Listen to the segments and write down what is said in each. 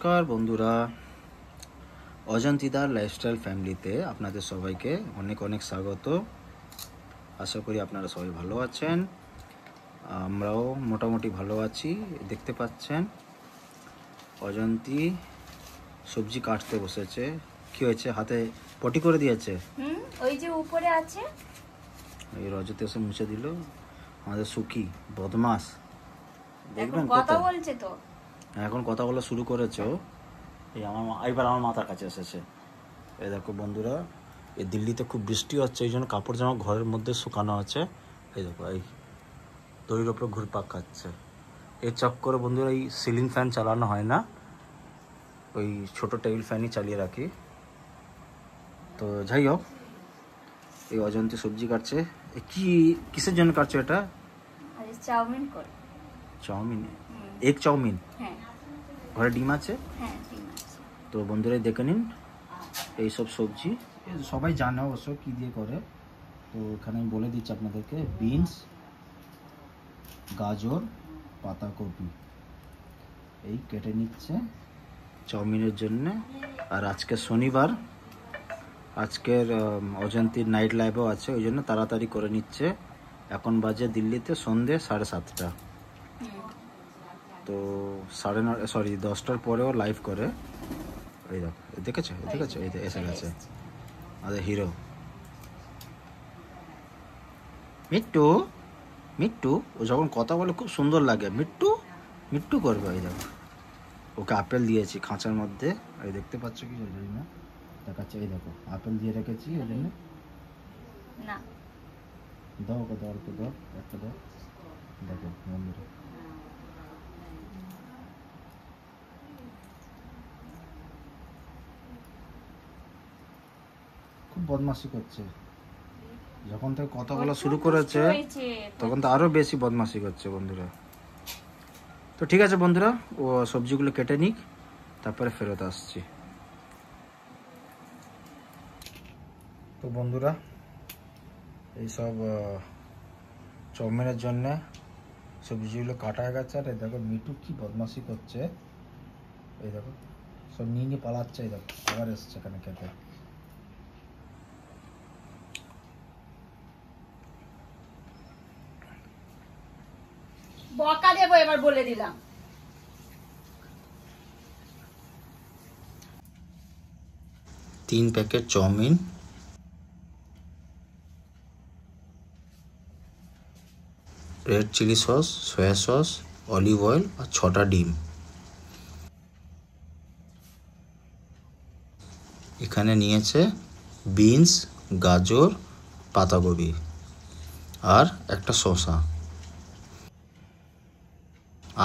নমস্কার বন্ধুরা, অজন্তিদার লাইফস্টাইল ফ্যামিলিতে আপনাদের সবাইকে অনেক অনেক স্বাগত। আশা করি আপনারা সবাই ভালো আছেন, আমরাও মোটামুটি ভালো আছি। দেখতে পাচ্ছেন অজন্তি সবজি কাটতে বসেছে। কি হয়েছে, হাতে পটি করে দিয়েছে? ওই যে উপরে আছে, এই রজতে এসে মুছে দিল। আমাদের সুখী বদমাস, দেখবেন কথা বলছে তো, এখন কথা বলা শুরু করেছে। এই এইবার আমার মাথার কাছে এসেছে। এই দেখো বন্ধুরা, এই দিল্লিতে খুব বৃষ্টি হচ্ছে, এই জন্য কাপড় জামা ঘরের মধ্যে শুকানো আছে। এই দেখো, এই দড়ির ওপরে ঘুরপাক খাচ্ছে। এই চক্করে বন্ধুরা এই সিলিং ফ্যান চালানো হয় না, ওই ছোট টেবিল ফ্যানই চালিয়ে রাখি। তো যাই হোক, এই অজন্তি সবজি কাটছে। কিসের জন্য কাটছে এটা? চাউমিন করে। চাউমিন? Egg chow mein? হ্যাঁ। ঘরে ডিম আছে? হ্যাঁ, ডিম আছে। তো বন্ধুরাই দেখে নিন এইসব সবজি সবাই জানে অবশ্য কী দিয়ে করে। তো এখানে আমি বলে দিচ্ছি আপনাদেরকে, বিনস, গাজর, পাতাকপি এই কেটে নিচ্ছে চাউমিনের জন্য। আর আজকে শনিবার, আজকের অজন্তির নাইট লাইভও আছে, ওই জন্য তাড়াতাড়ি করে নিচ্ছে। এখন বাজে দিল্লিতে সন্ধ্যে 7:30। তো 10টার পরেও লাইভ করে। এই দেখো, দেখেছো এই এসে গেছে আমাদের হিরো মিট্টু। মিট্টু ও যখন কথা বলে খুব সুন্দর লাগে, মিট্টু মিট্টু করবে। এই দেখো, ওকে আপেল দিয়েছি খাঁচার মধ্যে, এই দেখতে পাচ্ছ কি জানি না, দেখাচ্ছে। এই দেখো, আপেল দিয়ে রেখেছি ওই জন্য। না দাও ওকে, দাও অল্প দাও, একটা দাও। দেখো বন্ধুরা, খুব বদমাশি করছে। যখন থেকে কথা বলা শুরু করেছে তখন তো আরো বেশি বদমাশি করছে বন্ধুরা। তো ঠিক আছে বন্ধুরা, ও সবজিগুলো কেটে নিক, তারপরে ফেরত আসছি। তো বন্ধুরা, এইসব চাউমিনের জন্য সবজিগুলো কাটা হয়ে গেছে। আর এই দেখো মিটু কি বদমাশি করছে, এই দেখো সব নিয়ে নিয়ে পালাচ্ছে। এই দেখো আবার এসছে এখানে খেতে। বকা দেবো এবার, বলে দিলাম। 3 packet chow mein, red chilli sauce, soya sauce, olive oil আর 6টা ডিম। এখানে নিয়েছে বিনস, গাজর, পাতাকপি আর একটা শসা।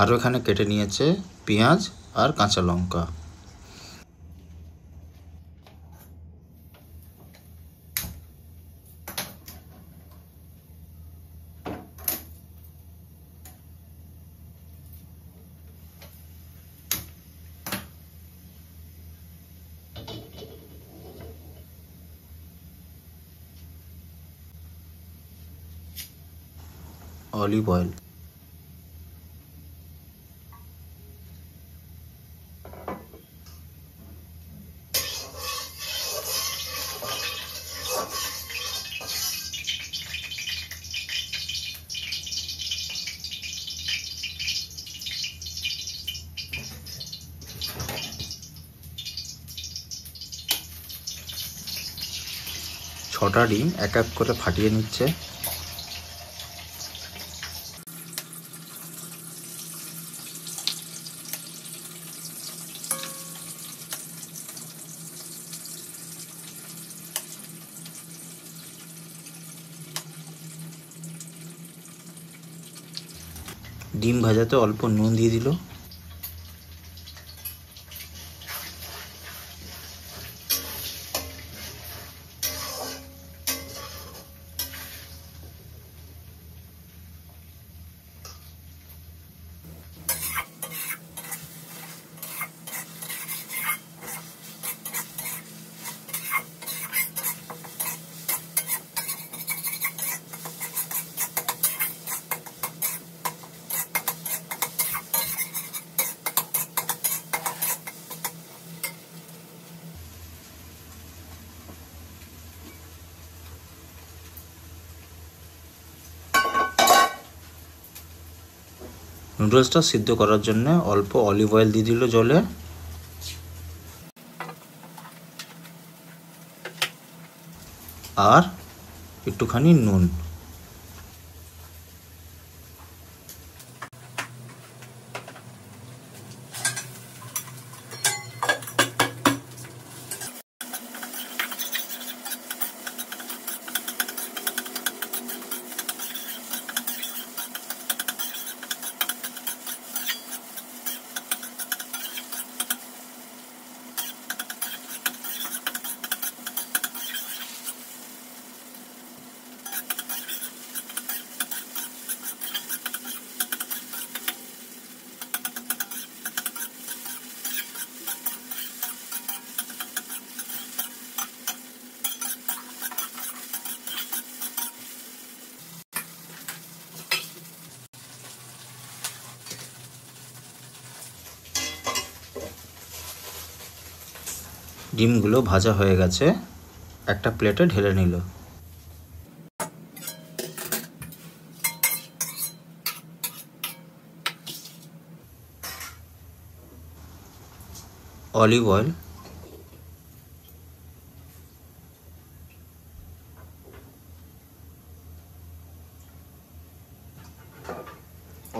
আরও এখানে কেটে নিয়েছে পেঁয়াজ আর কাঁচা লঙ্কা। অলিভ অয়েল, ছটা ডিম এক এক করে ফাটিয়ে নিচ্ছে। ডিম ভাজাতে অল্প নুন দিয়ে দিল। নুডলসটা সিদ্ধ করার জন্য অল্প অলিভ অয়েল দিয়ে দিল জলে, আর একটুখানি নুন। ডিমগুলো ভাজা হয়ে গেছে, একটা প্লেটে ঢেলে নিল। অলিভ অয়েল,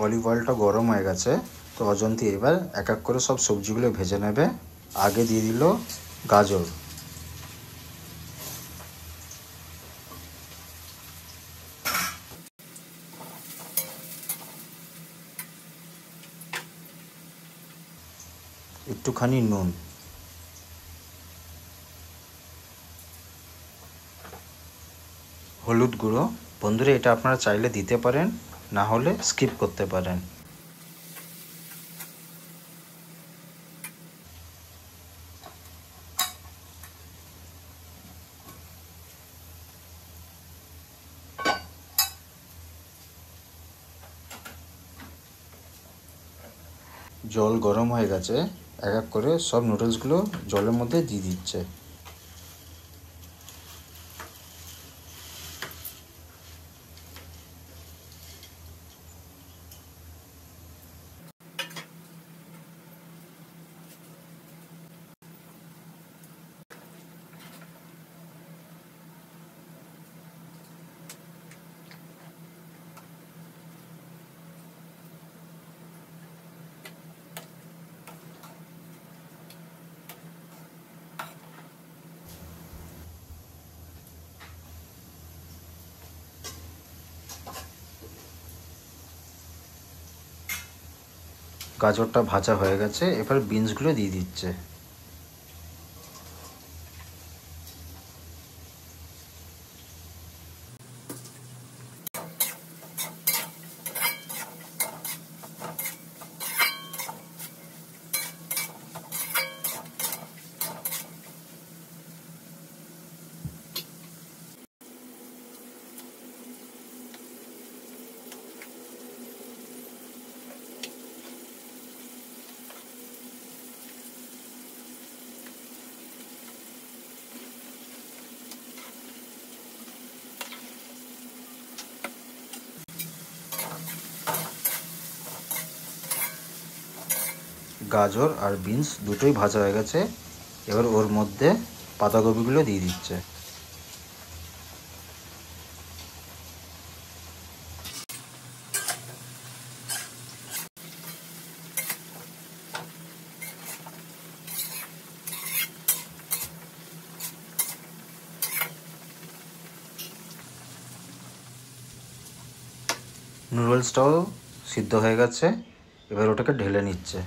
অলিভ অয়েলটা গরম হয়ে গেছে, তো অজন্তি এবার এক এক করে সব সবজিগুলো ভেজে নেবে। আগে দিয়ে দিল গাজর, একটুখানি নুন, হলুদ গুঁড়ো। বন্ধুরা, এটা আপনারা চাইলে দিতে পারেন, না হলে স্কিপ করতে পারেন। জল গরম হয়ে গেছে, এক এক করে সব নুডলসগুলো জলের মধ্যে দিয়ে দিচ্ছে। গাজরটা ভাজা হয়ে গেছে, এবার বিনসগুলো দিয়ে দিচ্ছে। গাজর আর বিনস দুটোই ভাজা হয়ে গেছে, এবার ওর মধ্যে পাতাকপিগুলো দিয়ে দিচ্ছে। নুডলসটাও সিদ্ধ হয়ে গেছে, এবার ওটাকে ঢেলে নিচ্ছে।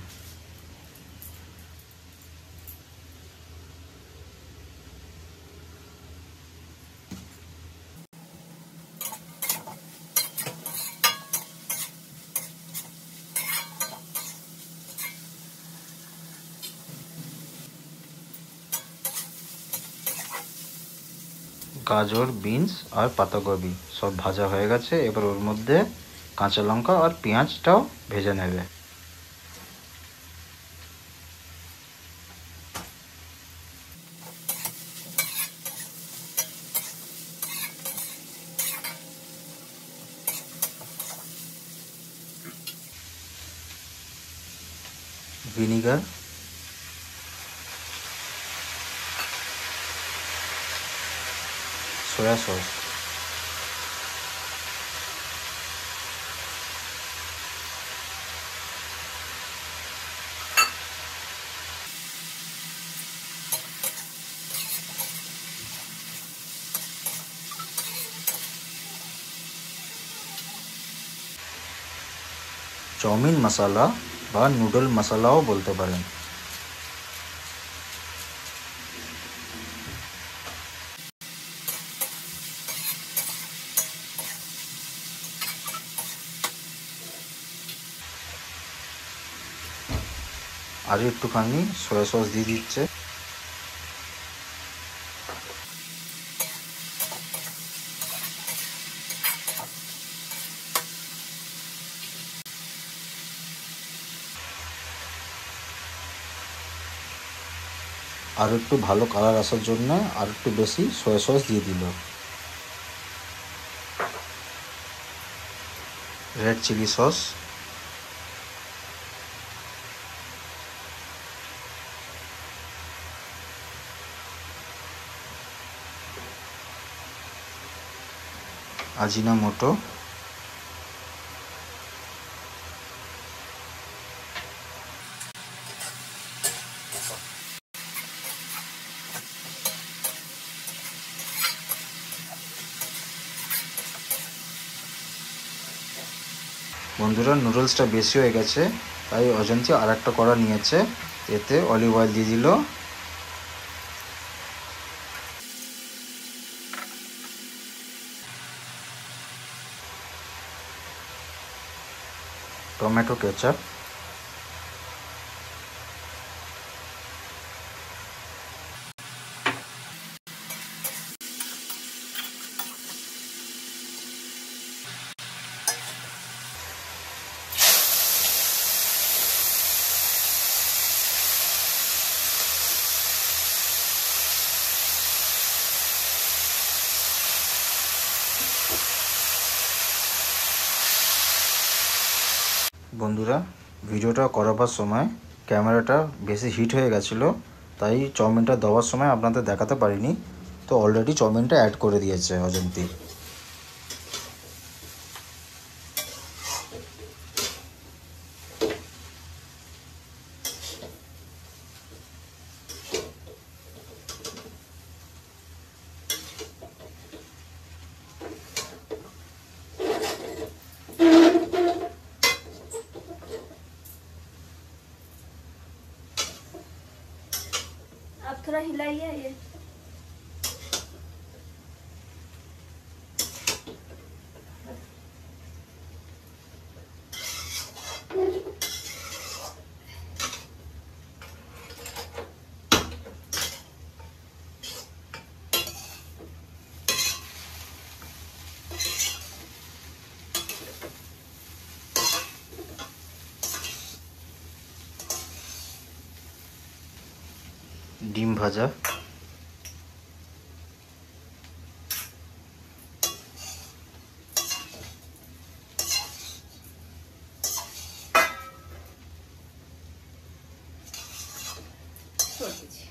গাজর, বিনস আর পাতাকপি সব ভাজা হয়ে গেছে, এবার ওর মধ্যে কাঁচা লঙ্কা আর পেঁয়াজটাও ভেজে নেবে। ভিনিগার, সয়া সস, চাউমিন মশলা বা নুডল মশলাও বলতে পারেন। আর একটুখানি সয়া সস দিয়ে দিচ্ছে। আর একটু ভালো কালার আসার জন্য আর একটু বেশি সয়া সস দিয়ে দিল। রেড চিলি সস, আজিনামোটো, বন্ধুরা নুডলসটা বেশি হয়ে গেছে তাই অজন্তি আর একটা কড়া নিয়েছে, এতে অলিভ অয়েল দিয়ে দিল। টমেটো কেচাপ, বন্ধুরা ভিডিওটা করাবার সময় ক্যামেরাটা বেশি হিট হয়ে গেছিলো, তাই চাউমিনটা দেওয়ার সময় আপনাদের দেখাতে পারিনি। তো অলরেডি চাউমিনটা অ্যাড করে দিয়েছে অজন্তি। आप थोड़ा हिलाइए ये। ডিম ভাজা, छोड़ दीजिए।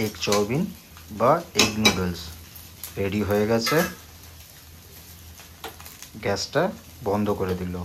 এগ চাউমিন বা এগ নুডলস রেডি হয়ে গেছে। গ্যাসটা বন্ধ করে দিল।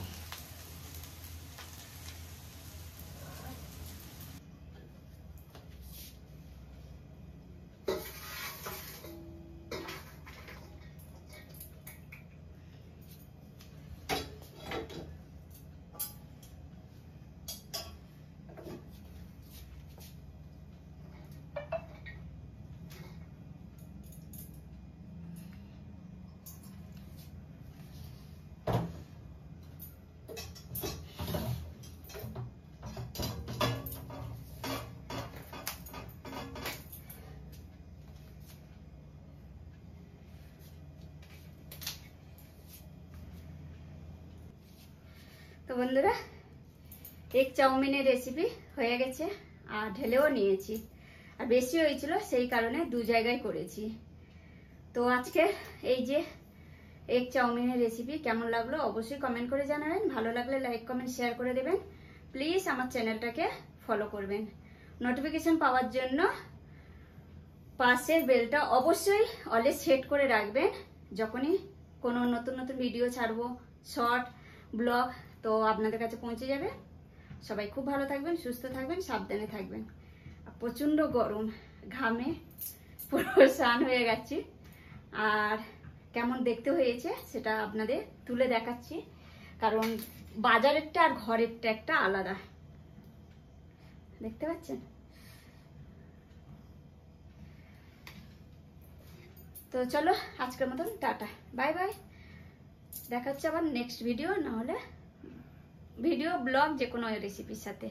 বন্ধুরা এগ চাউমিনের রেসিপি হয়ে গেছে আর ঢেলেও নিয়েছি, আর বেশি হয়েছিল সেই কারণে 2 জায়গায় করেছি। তো আজকে এই যে এগ চাউমিনের রেসিপি কেমন লাগলো অবশ্যই কমেন্ট করে জানাবেন। ভালো লাগলে লাইক কমেন্ট শেয়ার করে দেবেন। প্লিজ আমার চ্যানেলটাকে ফলো করবেন। নোটিফিকেশন পাওয়ার জন্য পাশের বেলটা অবশ্যই অলে সেট করে রাখবেন। যখনই কোনো নতুন নতুন ভিডিও ছাড়বো, শর্ট ব্লগ, তো আপনাদের কাছে পৌঁছে যাবে। সবাই খুব ভালো থাকবেন, সুস্থ থাকবেন, সাবধানে থাকবেন। প্রচণ্ড গরম, ঘামে পুরো স্নান হয়ে গেছি। আর কেমন দেখতে হয়েছে সেটা আপনাদের তুলে দেখাচ্ছি, কারণ বাজারেরটা আর ঘরেরটা একটা আলাদা, দেখতে পাচ্ছেন। তো চলো আজকের মতন টাটা, বাই বাই। দেখা হচ্ছে আবার নেক্সট ভিডিও, না হলে ভিডিও ব্লগ যে কোনো রেসিপির সাথে।